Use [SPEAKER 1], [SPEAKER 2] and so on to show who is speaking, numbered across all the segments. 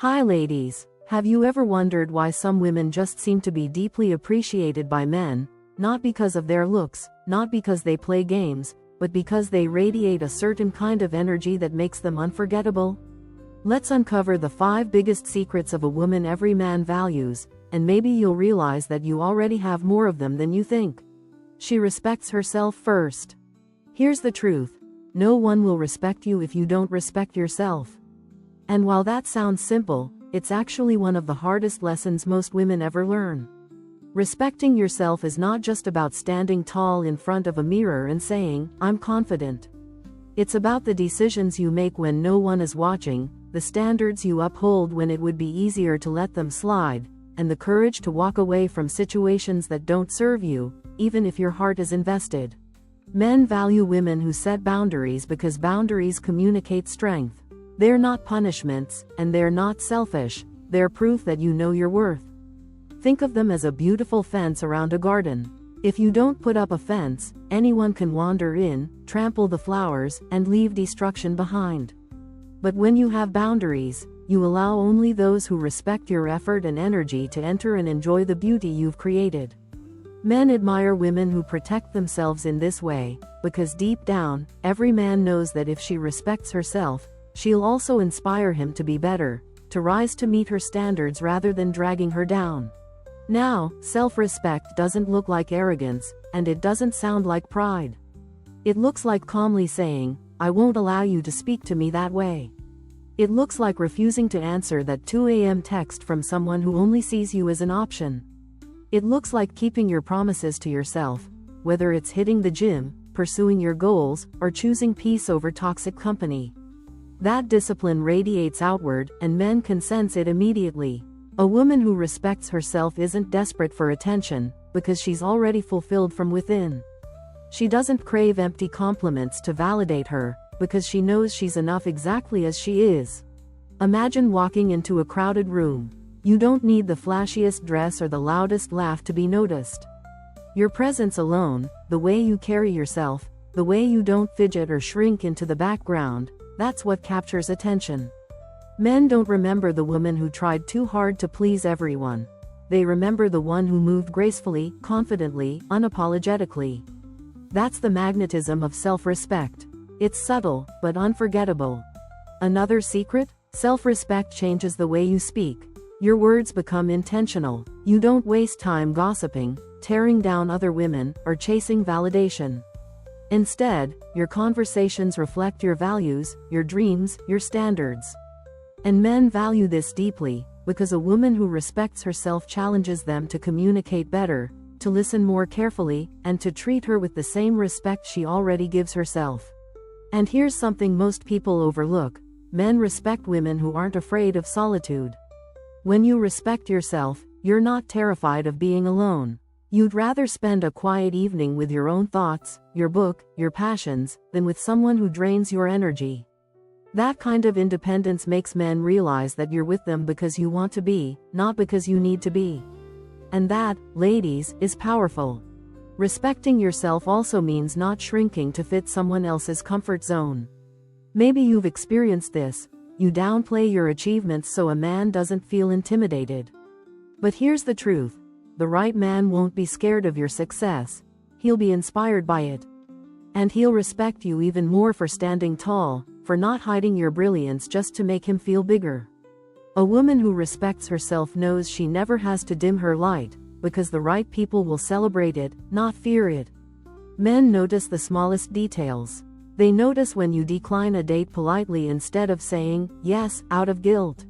[SPEAKER 1] Hi ladies, have you ever wondered why some women just seem to be deeply appreciated by men, not because of their looks, not because they play games, but because they radiate a certain kind of energy that makes them unforgettable? Let's uncover the 5 biggest secrets of a woman every man values, and maybe you'll realize that you already have more of them than you think. She respects herself first. Here's the truth: no one will respect you if you don't respect yourself. And while that sounds simple, it's actually one of the hardest lessons most women ever learn. Respecting yourself is not just about standing tall in front of a mirror and saying, "I'm confident." It's about the decisions you make when no one is watching, the standards you uphold when it would be easier to let them slide, and the courage to walk away from situations that don't serve you, even if your heart is invested. Men value women who set boundaries because boundaries communicate strength. They're not punishments, and they're not selfish, they're proof that you know your worth. Think of them as a beautiful fence around a garden. If you don't put up a fence, anyone can wander in, trample the flowers, and leave destruction behind. But when you have boundaries, you allow only those who respect your effort and energy to enter and enjoy the beauty you've created. Men admire women who protect themselves in this way, because deep down, every man knows that if she respects herself, she'll also inspire him to be better, to rise to meet her standards rather than dragging her down. Now, self-respect doesn't look like arrogance, and it doesn't sound like pride. It looks like calmly saying, "I won't allow you to speak to me that way." It looks like refusing to answer that 2 a.m. text from someone who only sees you as an option. It looks like keeping your promises to yourself, whether it's hitting the gym, pursuing your goals, or choosing peace over toxic company. That discipline radiates outward, and men can sense it immediately. A woman who respects herself isn't desperate for attention, because she's already fulfilled from within. She doesn't crave empty compliments to validate her, because she knows she's enough exactly as she is. Imagine walking into a crowded room. You don't need the flashiest dress or the loudest laugh to be noticed. Your presence alone, the way you carry yourself, the way you don't fidget or shrink into the background, that's what captures attention. Men don't remember the woman who tried too hard to please everyone. They remember the one who moved gracefully, confidently, unapologetically. That's the magnetism of self-respect. It's subtle, but unforgettable. Another secret? Self-respect changes the way you speak. Your words become intentional. You don't waste time gossiping, tearing down other women, or chasing validation. Instead, your conversations reflect your values, your dreams, your standards. And men value this deeply, because a woman who respects herself challenges them to communicate better, to listen more carefully, and to treat her with the same respect she already gives herself. And here's something most people overlook: men respect women who aren't afraid of solitude. When you respect yourself, you're not terrified of being alone. You'd rather spend a quiet evening with your own thoughts, your book, your passions, than with someone who drains your energy. That kind of independence makes men realize that you're with them because you want to be, not because you need to be. And that, ladies, is powerful. Respecting yourself also means not shrinking to fit someone else's comfort zone. Maybe you've experienced this. You downplay your achievements so a man doesn't feel intimidated. But here's the truth: the right man won't be scared of your success. He'll be inspired by it. And he'll respect you even more for standing tall, for not hiding your brilliance just to make him feel bigger. A woman who respects herself knows she never has to dim her light, because the right people will celebrate it, not fear it. Men notice the smallest details. They notice when you decline a date politely instead of saying yes out of guilt.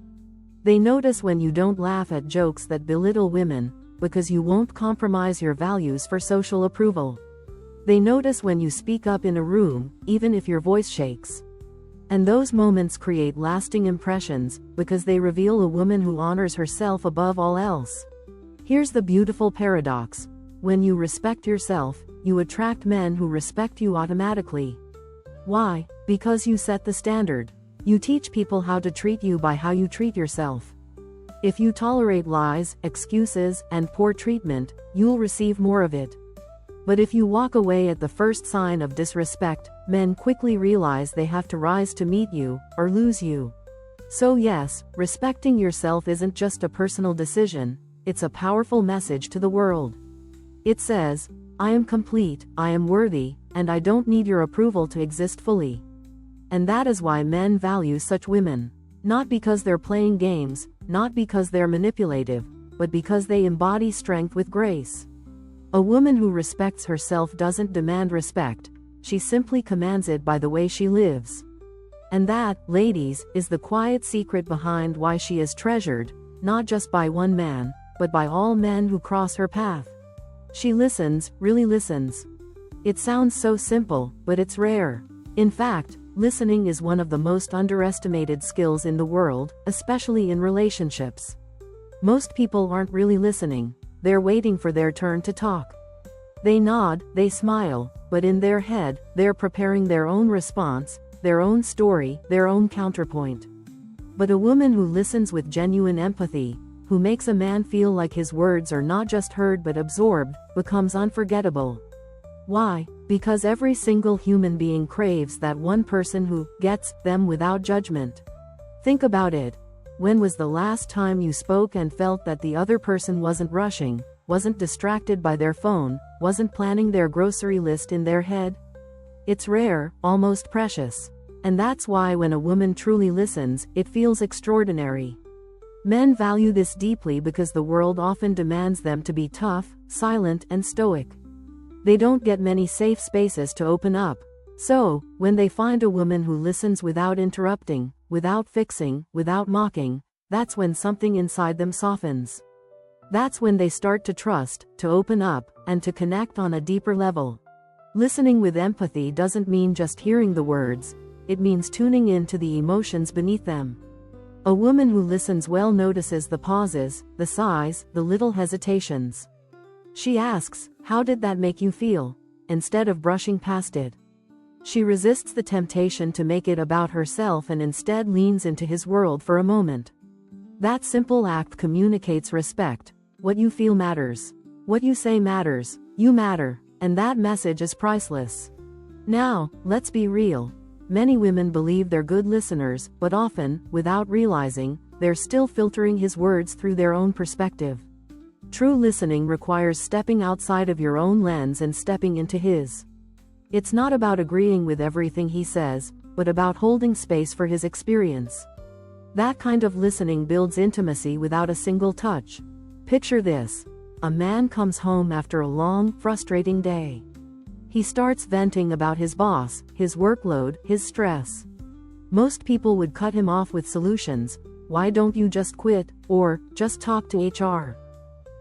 [SPEAKER 1] They notice when you don't laugh at jokes that belittle women, because you won't compromise your values for social approval. They notice when you speak up in a room, even if your voice shakes. And those moments create lasting impressions, because they reveal a woman who honors herself above all else. Here's the beautiful paradox: when you respect yourself, you attract men who respect you automatically. Why? Because you set the standard. You teach people how to treat you by how you treat yourself. If you tolerate lies, excuses, and poor treatment, you'll receive more of it. But if you walk away at the first sign of disrespect, men quickly realize they have to rise to meet you, or lose you. So yes, respecting yourself isn't just a personal decision, it's a powerful message to the world. It says, I am complete, I am worthy, and I don't need your approval to exist fully. And that is why men value such women. Not because they're playing games, not because they're manipulative, but because they embody strength with grace. A woman who respects herself doesn't demand respect, she simply commands it by the way she lives. And that, ladies, is the quiet secret behind why she is treasured, not just by one man, but by all men who cross her path. She listens, really listens. It sounds so simple, but it's rare. In fact, listening is one of the most underestimated skills in the world, especially in relationships. Most people aren't really listening, they're waiting for their turn to talk. They nod, they smile, but in their head, they're preparing their own response, their own story, their own counterpoint. But a woman who listens with genuine empathy, who makes a man feel like his words are not just heard but absorbed, becomes unforgettable. Why? Because every single human being craves that one person who gets them without judgment. Think about it. When was the last time you spoke and felt that the other person wasn't rushing, wasn't distracted by their phone, wasn't planning their grocery list in their head? It's rare, almost precious. And that's why when a woman truly listens, it feels extraordinary. Men value this deeply because the world often demands them to be tough, silent, and stoic. They don't get many safe spaces to open up. So, when they find a woman who listens without interrupting, without fixing, without mocking, that's when something inside them softens. That's when they start to trust, to open up, and to connect on a deeper level. Listening with empathy doesn't mean just hearing the words, it means tuning in to the emotions beneath them. A woman who listens well notices the pauses, the sighs, the little hesitations. She asks, how did that make you feel? Instead of brushing past it. She resists the temptation to make it about herself and instead leans into his world for a moment. That simple act communicates respect. What you feel matters. What you say matters. You matter. And that message is priceless. Now, let's be real. Many women believe they're good listeners, but often, without realizing, they're still filtering his words through their own perspective. True listening requires stepping outside of your own lens and stepping into his. It's not about agreeing with everything he says, but about holding space for his experience. That kind of listening builds intimacy without a single touch. Picture this. A man comes home after a long, frustrating day. He starts venting about his boss, his workload, his stress. Most people would cut him off with solutions. Why don't you just quit, or just talk to HR?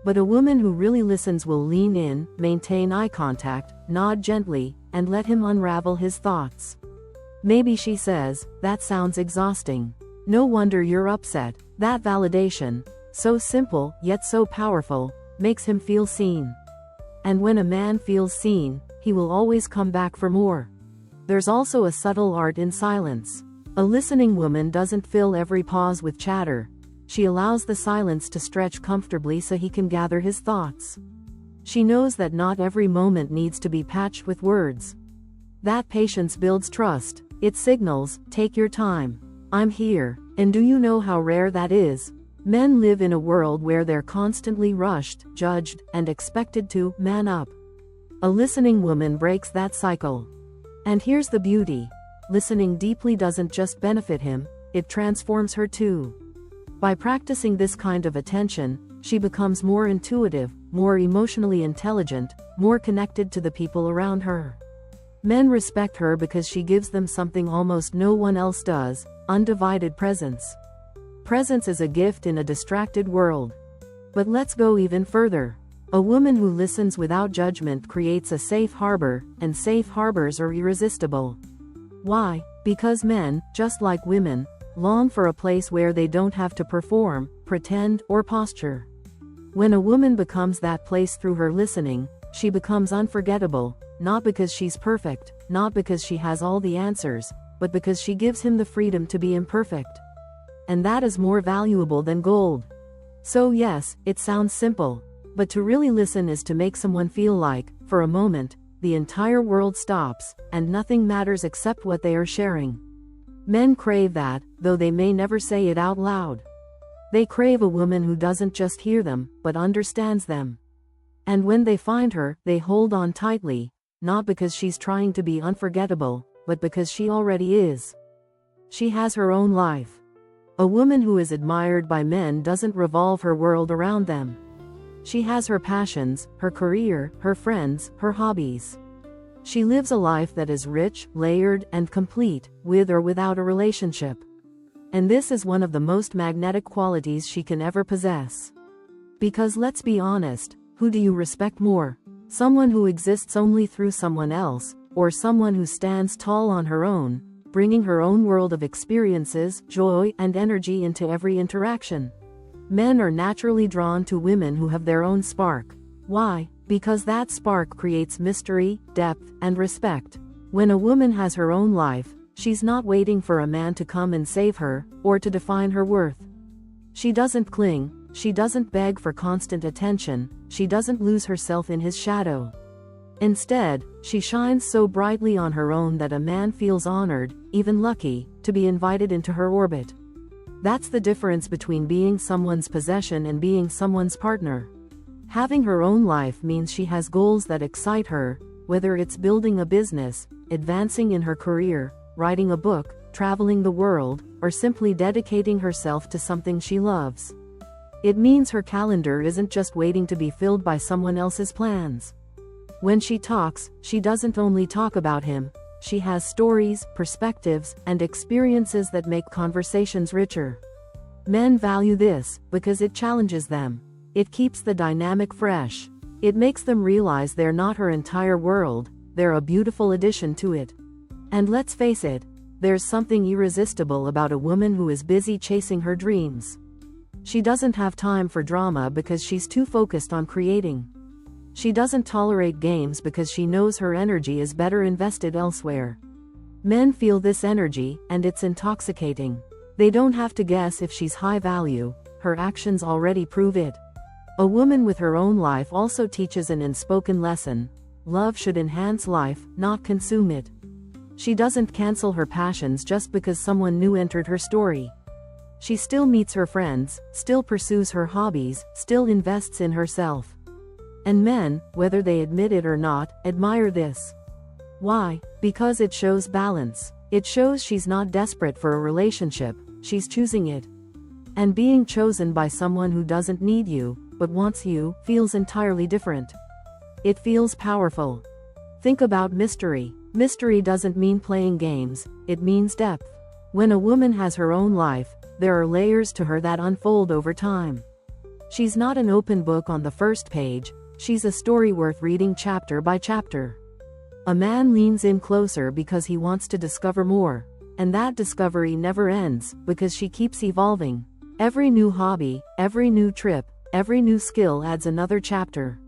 [SPEAKER 1] But a woman who really listens will lean in, maintain eye contact, nod gently, and let him unravel his thoughts. Maybe she says, that sounds exhausting. No wonder you're upset. That validation, so simple, yet so powerful, makes him feel seen. And when a man feels seen, he will always come back for more. There's also a subtle art in silence. A listening woman doesn't fill every pause with chatter. She allows the silence to stretch comfortably so he can gather his thoughts. She knows that not every moment needs to be patched with words. That patience builds trust. It signals, take your time. I'm here. And do you know how rare that is? Men live in a world where they're constantly rushed, judged, and expected to man up. A listening woman breaks that cycle. And here's the beauty. Listening deeply doesn't just benefit him, it transforms her too. By practicing this kind of attention, she becomes more intuitive, more emotionally intelligent, more connected to the people around her. Men respect her because she gives them something almost no one else does, undivided presence. Presence is a gift in a distracted world. But let's go even further. A woman who listens without judgment creates a safe harbor, and safe harbors are irresistible. Why? Because men, just like women, long for a place where they don't have to perform, pretend, or posture. When a woman becomes that place through her listening, she becomes unforgettable, not because she's perfect, not because she has all the answers, but because she gives him the freedom to be imperfect. And that is more valuable than gold. So yes, it sounds simple. But to really listen is to make someone feel like, for a moment, the entire world stops, and nothing matters except what they are sharing. Men crave that, though they may never say it out loud. They crave a woman who doesn't just hear them, but understands them. And when they find her, they hold on tightly, not because she's trying to be unforgettable, but because she already is. She has her own life. A woman who is admired by men doesn't revolve her world around them. She has her passions, her career, her friends, her hobbies. She lives a life that is rich, layered, and complete, with or without a relationship. And this is one of the most magnetic qualities she can ever possess. Because let's be honest, who do you respect more? Someone who exists only through someone else, or someone who stands tall on her own, bringing her own world of experiences, joy, and energy into every interaction? Men are naturally drawn to women who have their own spark. Why? Because that spark creates mystery, depth, and respect. When a woman has her own life, she's not waiting for a man to come and save her, or to define her worth. She doesn't cling, she doesn't beg for constant attention, she doesn't lose herself in his shadow. Instead, she shines so brightly on her own that a man feels honored, even lucky, to be invited into her orbit. That's the difference between being someone's possession and being someone's partner. Having her own life means she has goals that excite her, whether it's building a business, advancing in her career, writing a book, traveling the world, or simply dedicating herself to something she loves. It means her calendar isn't just waiting to be filled by someone else's plans. When she talks, she doesn't only talk about him, she has stories, perspectives, and experiences that make conversations richer. Men value this, because it challenges them. It keeps the dynamic fresh. It makes them realize they're not her entire world, they're a beautiful addition to it. And let's face it, there's something irresistible about a woman who is busy chasing her dreams. She doesn't have time for drama because she's too focused on creating. She doesn't tolerate games because she knows her energy is better invested elsewhere. Men feel this energy, and it's intoxicating. They don't have to guess if she's high value, her actions already prove it. A woman with her own life also teaches an unspoken lesson. Love should enhance life, not consume it. She doesn't cancel her passions just because someone new entered her story. She still meets her friends, still pursues her hobbies, still invests in herself. And men, whether they admit it or not, admire this. Why? Because it shows balance. It shows she's not desperate for a relationship, she's choosing it. And being chosen by someone who doesn't need you, but wants you, feels entirely different. It feels powerful. Think about mystery. Mystery doesn't mean playing games, it means depth. When a woman has her own life, there are layers to her that unfold over time. She's not an open book on the first page, she's a story worth reading chapter by chapter. A man leans in closer because he wants to discover more, and that discovery never ends, because she keeps evolving. Every new hobby, every new trip, every new skill adds another chapter.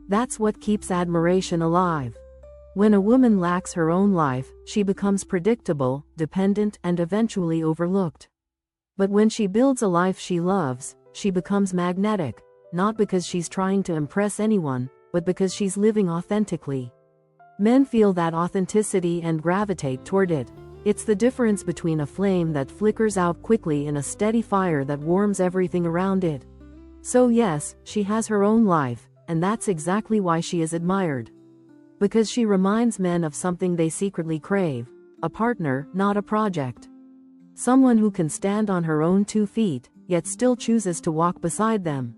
[SPEAKER 1] That's what keeps admiration alive. When a woman lacks her own life, she becomes predictable, dependent, and eventually overlooked. But when she builds a life she loves, she becomes magnetic, not because she's trying to impress anyone, but because she's living authentically. Men feel that authenticity and gravitate toward it. It's the difference between a flame that flickers out quickly and a steady fire that warms everything around it. So yes, she has her own life, and that's exactly why she is admired. Because she reminds men of something they secretly crave: a partner, not a project. Someone who can stand on her own 2 feet, yet still chooses to walk beside them.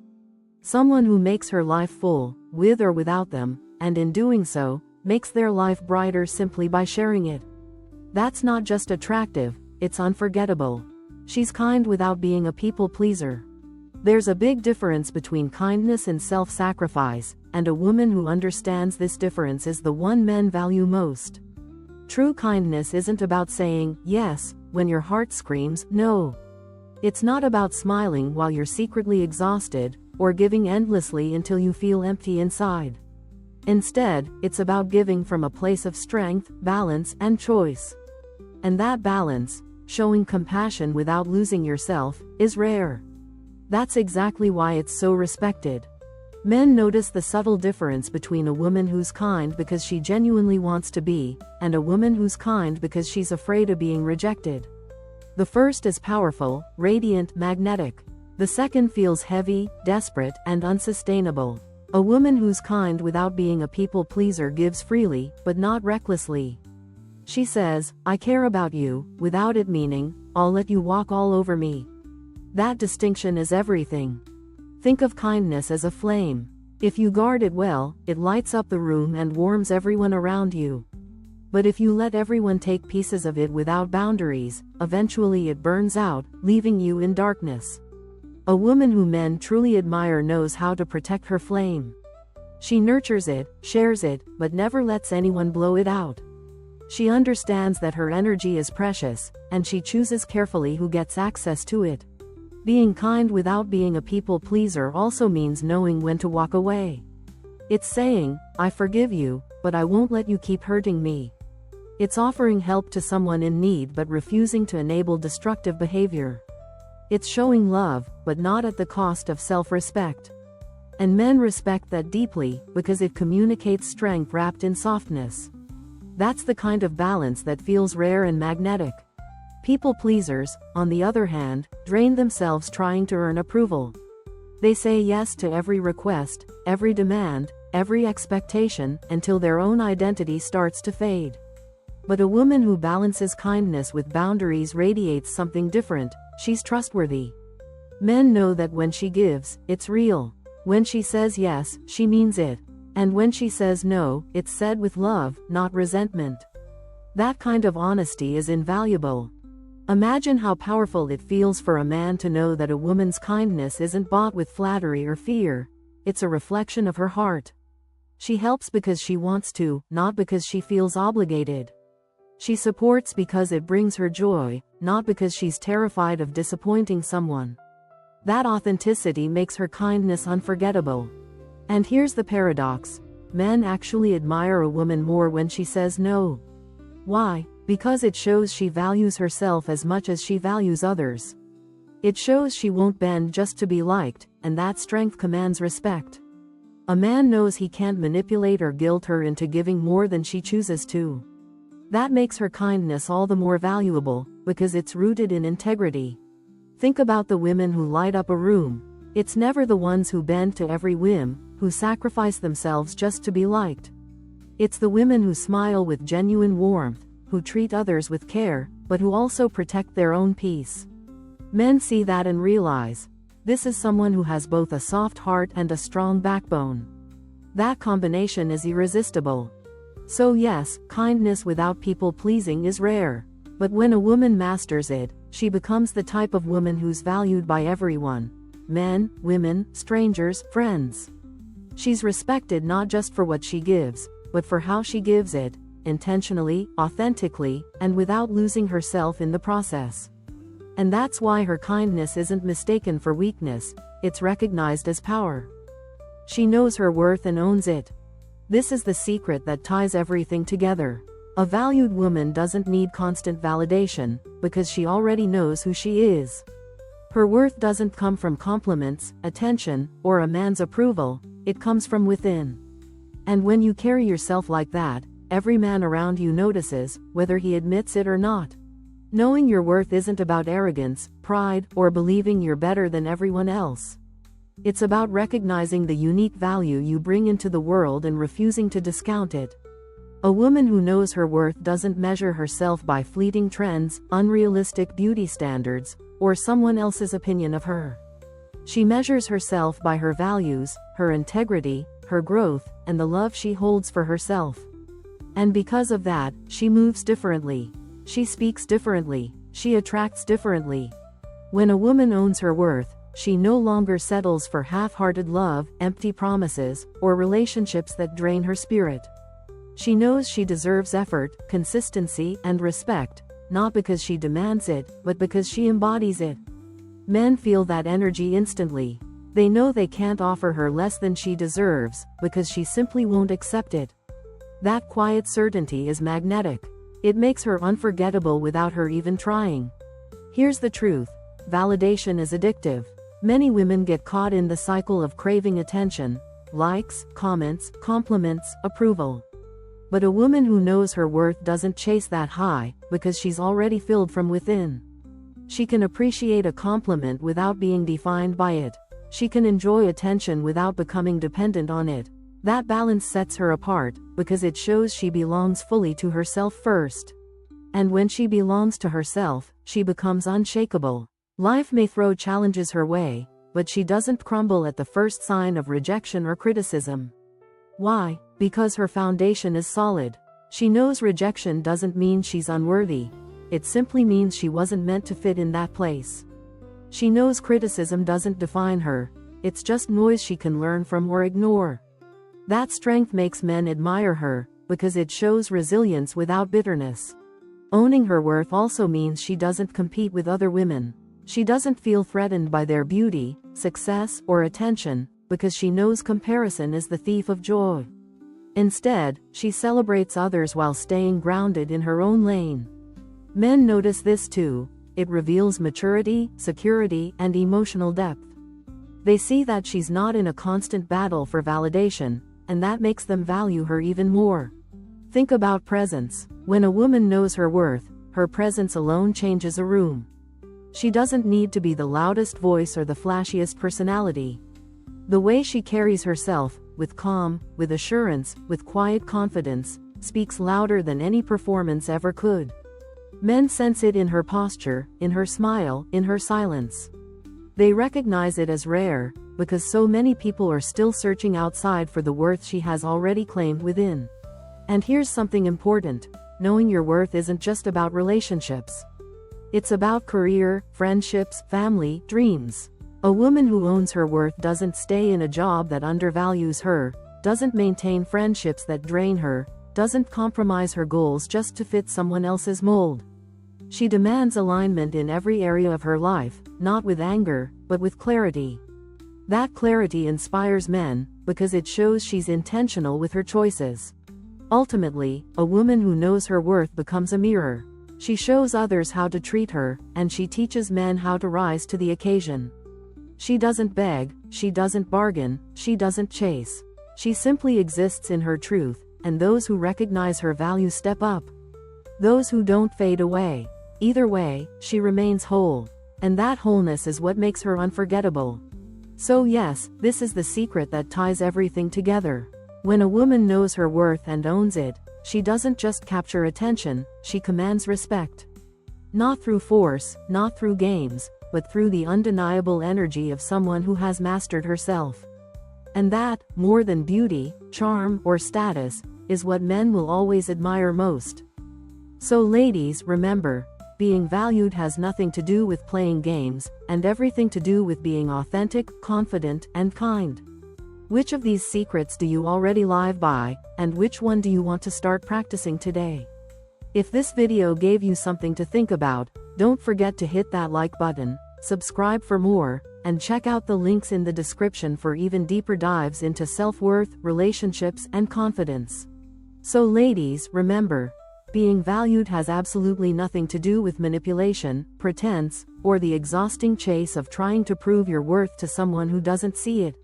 [SPEAKER 1] Someone who makes her life full, with or without them, and in doing so, makes their life brighter simply by sharing it. That's not just attractive, it's unforgettable. She's kind without being a people pleaser. There's a big difference between kindness and self-sacrifice, and a woman who understands this difference is the one men value most. True kindness isn't about saying yes when your heart screams no. It's not about smiling while you're secretly exhausted, or giving endlessly until you feel empty inside. Instead, it's about giving from a place of strength, balance, and choice. And that balance, showing compassion without losing yourself, is rare. That's exactly why it's so respected. Men notice the subtle difference between a woman who's kind because she genuinely wants to be, and a woman who's kind because she's afraid of being rejected. The first is powerful, radiant, magnetic. The second feels heavy, desperate, and unsustainable. A woman who's kind without being a people pleaser gives freely, but not recklessly. She says, "I care about you," without it meaning, "I'll let you walk all over me." That distinction is everything. Think of kindness as a flame. If you guard it well, it lights up the room and warms everyone around you. But if you let everyone take pieces of it without boundaries, eventually it burns out, leaving you in darkness. A woman who men truly admire knows how to protect her flame. She nurtures it, shares it, but never lets anyone blow it out. She understands that her energy is precious, and she chooses carefully who gets access to it. Being kind without being a people pleaser also means knowing when to walk away. It's saying, "I forgive you, but I won't let you keep hurting me." It's offering help to someone in need but refusing to enable destructive behavior. It's showing love, but not at the cost of self-respect. And men respect that deeply, because it communicates strength wrapped in softness. That's the kind of balance that feels rare and magnetic. People pleasers, on the other hand, drain themselves trying to earn approval. They say yes to every request, every demand, every expectation, until their own identity starts to fade. But a woman who balances kindness with boundaries radiates something different. She's trustworthy. Men know that when she gives, it's real. When she says yes, she means it. And when she says no, it's said with love, not resentment. That kind of honesty is invaluable. Imagine how powerful it feels for a man to know that a woman's kindness isn't bought with flattery or fear. It's a reflection of her heart. She helps because she wants to, not because she feels obligated. She supports because it brings her joy, not because she's terrified of disappointing someone. That authenticity makes her kindness unforgettable. And here's the paradox. Men actually admire a woman more when she says no. Why? Because it shows she values herself as much as she values others. It shows she won't bend just to be liked, and that strength commands respect. A man knows he can't manipulate or guilt her into giving more than she chooses to. That makes her kindness all the more valuable, because it's rooted in integrity. Think about the women who light up a room. It's never the ones who bend to every whim, who sacrifice themselves just to be liked. It's the women who smile with genuine warmth, who treat others with care, but who also protect their own peace. Men see that and realize, this is someone who has both a soft heart and a strong backbone. That combination is irresistible. So yes, kindness without people-pleasing is rare. But when a woman masters it, she becomes the type of woman who's valued by everyone. Men, women, strangers, friends. She's respected not just for what she gives, but for how she gives it, intentionally, authentically, and without losing herself in the process. And that's why her kindness isn't mistaken for weakness, it's recognized as power. She knows her worth and owns it. This is the secret that ties everything together. A valued woman doesn't need constant validation, because she already knows who she is. Her worth doesn't come from compliments, attention, or a man's approval, it comes from within. And when you carry yourself like that, every man around you notices, whether he admits it or not. Knowing your worth isn't about arrogance, pride, or believing you're better than everyone else. It's about recognizing the unique value you bring into the world and refusing to discount it. A woman who knows her worth doesn't measure herself by fleeting trends, unrealistic beauty standards, or someone else's opinion of her. She measures herself by her values, her integrity, her growth, and the love she holds for herself. And because of that, she moves differently. She speaks differently. She attracts differently. When a woman owns her worth, she no longer settles for half-hearted love, empty promises, or relationships that drain her spirit. She knows she deserves effort, consistency, and respect, not because she demands it, but because she embodies it. Men feel that energy instantly. They know they can't offer her less than she deserves, because she simply won't accept it. That quiet certainty is magnetic. It makes her unforgettable without her even trying. Here's the truth. Validation is addictive. Many women get caught in the cycle of craving attention, likes, comments, compliments, approval. But a woman who knows her worth doesn't chase that high, because she's already filled from within. She can appreciate a compliment without being defined by it. She can enjoy attention without becoming dependent on it. That balance sets her apart, because it shows she belongs fully to herself first. And when she belongs to herself, she becomes unshakable. Life may throw challenges her way, but she doesn't crumble at the first sign of rejection or criticism. Why? Because her foundation is solid. She knows rejection doesn't mean she's unworthy. It simply means she wasn't meant to fit in that place. She knows criticism doesn't define her. It's just noise she can learn from or ignore. That strength makes men admire her, because it shows resilience without bitterness. Owning her worth also means she doesn't compete with other women. She doesn't feel threatened by their beauty, success, or attention, because she knows comparison is the thief of joy. Instead, she celebrates others while staying grounded in her own lane. Men notice this too. It reveals maturity, security, and emotional depth. They see that she's not in a constant battle for validation, and that makes them value her even more. Think about presence. When a woman knows her worth, her presence alone changes a room. She doesn't need to be the loudest voice or the flashiest personality. The way she carries herself, with calm, with assurance, with quiet confidence, speaks louder than any performance ever could. Men sense it in her posture, in her smile, in her silence. They recognize it as rare, because so many people are still searching outside for the worth she has already claimed within. And here's something important. Knowing your worth isn't just about relationships. It's about career, friendships, family, dreams. A woman who owns her worth doesn't stay in a job that undervalues her, doesn't maintain friendships that drain her, doesn't compromise her goals just to fit someone else's mold. She demands alignment in every area of her life, not with anger, but with clarity. That clarity inspires men, because it shows she's intentional with her choices. Ultimately, a woman who knows her worth becomes a mirror. She shows others how to treat her, and she teaches men how to rise to the occasion. She doesn't beg, she doesn't bargain, she doesn't chase. She simply exists in her truth, and those who recognize her value step up. Those who don't fade away. Either way, she remains whole. And that wholeness is what makes her unforgettable. So yes, this is the secret that ties everything together. When a woman knows her worth and owns it, she doesn't just capture attention, she commands respect. Not through force, not through games, but through the undeniable energy of someone who has mastered herself. And that, more than beauty, charm, or status, is what men will always admire most. So ladies, remember, being valued has nothing to do with playing games, and everything to do with being authentic, confident, and kind. Which of these secrets do you already live by, and which one do you want to start practicing today? If this video gave you something to think about, don't forget to hit that like button, subscribe for more, and check out the links in the description for even deeper dives into self-worth, relationships, and confidence. So ladies, remember, being valued has absolutely nothing to do with manipulation, pretense, or the exhausting chase of trying to prove your worth to someone who doesn't see it.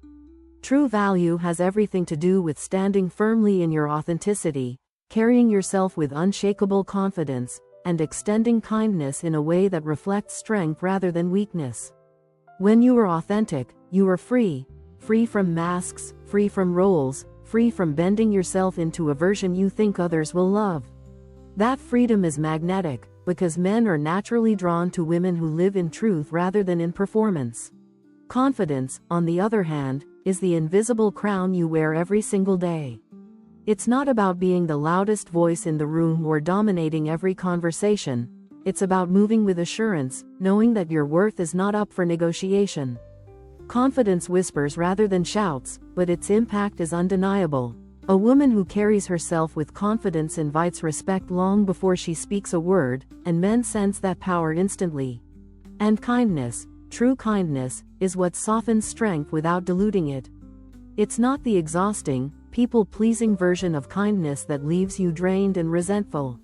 [SPEAKER 1] True value has everything to do with standing firmly in your authenticity, carrying yourself with unshakable confidence, and extending kindness in a way that reflects strength rather than weakness. When you are authentic, you are free. Free from masks, free from roles, free from bending yourself into a version you think others will love. That freedom is magnetic, because men are naturally drawn to women who live in truth rather than in performance. Confidence, on the other hand, is the invisible crown you wear every single day. It's not about being the loudest voice in the room or dominating every conversation. It's about moving with assurance, knowing that your worth is not up for negotiation. Confidence whispers rather than shouts, but its impact is undeniable. A woman who carries herself with confidence invites respect long before she speaks a word, and men sense that power instantly. And kindness, true kindness, is what softens strength without diluting it. It's not the exhausting, people-pleasing version of kindness that leaves you drained and resentful.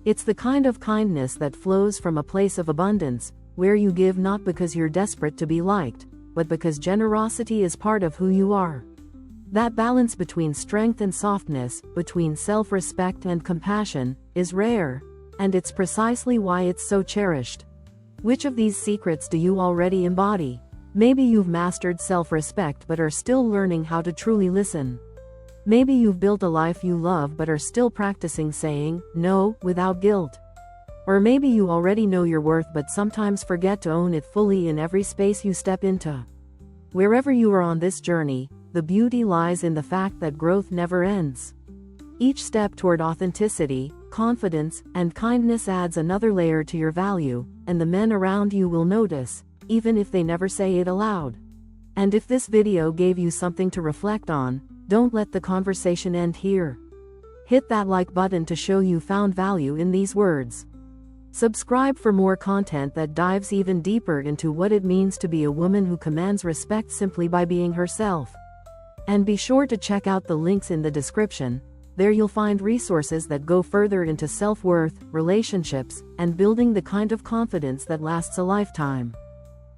[SPEAKER 1] It's the kind of kindness that flows from a place of abundance, where you give not because you're desperate to be liked, but because generosity is part of who you are. That balance between strength and softness, between self-respect and compassion, is rare, and it's precisely why it's so cherished. Which of these secrets do you already embody? Maybe you've mastered self-respect but are still learning how to truly listen. Maybe you've built a life you love but are still practicing saying no without guilt. Or maybe you already know your worth but sometimes forget to own it fully in every space you step into. Wherever you are on this journey, the beauty lies in the fact that growth never ends. Each step toward authenticity, confidence, and kindness adds another layer to your value, and the men around you will notice, even if they never say it aloud. And if this video gave you something to reflect on, don't let the conversation end here. Hit that like button to show you found value in these words. Subscribe for more content that dives even deeper into what it means to be a woman who commands respect simply by being herself. And be sure to check out the links in the description. There you'll find resources that go further into self-worth, relationships, and building the kind of confidence that lasts a lifetime.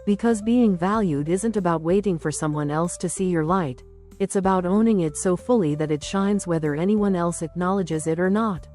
[SPEAKER 1] Because being valued isn't about waiting for someone else to see your light, it's about owning it so fully that it shines whether anyone else acknowledges it or not.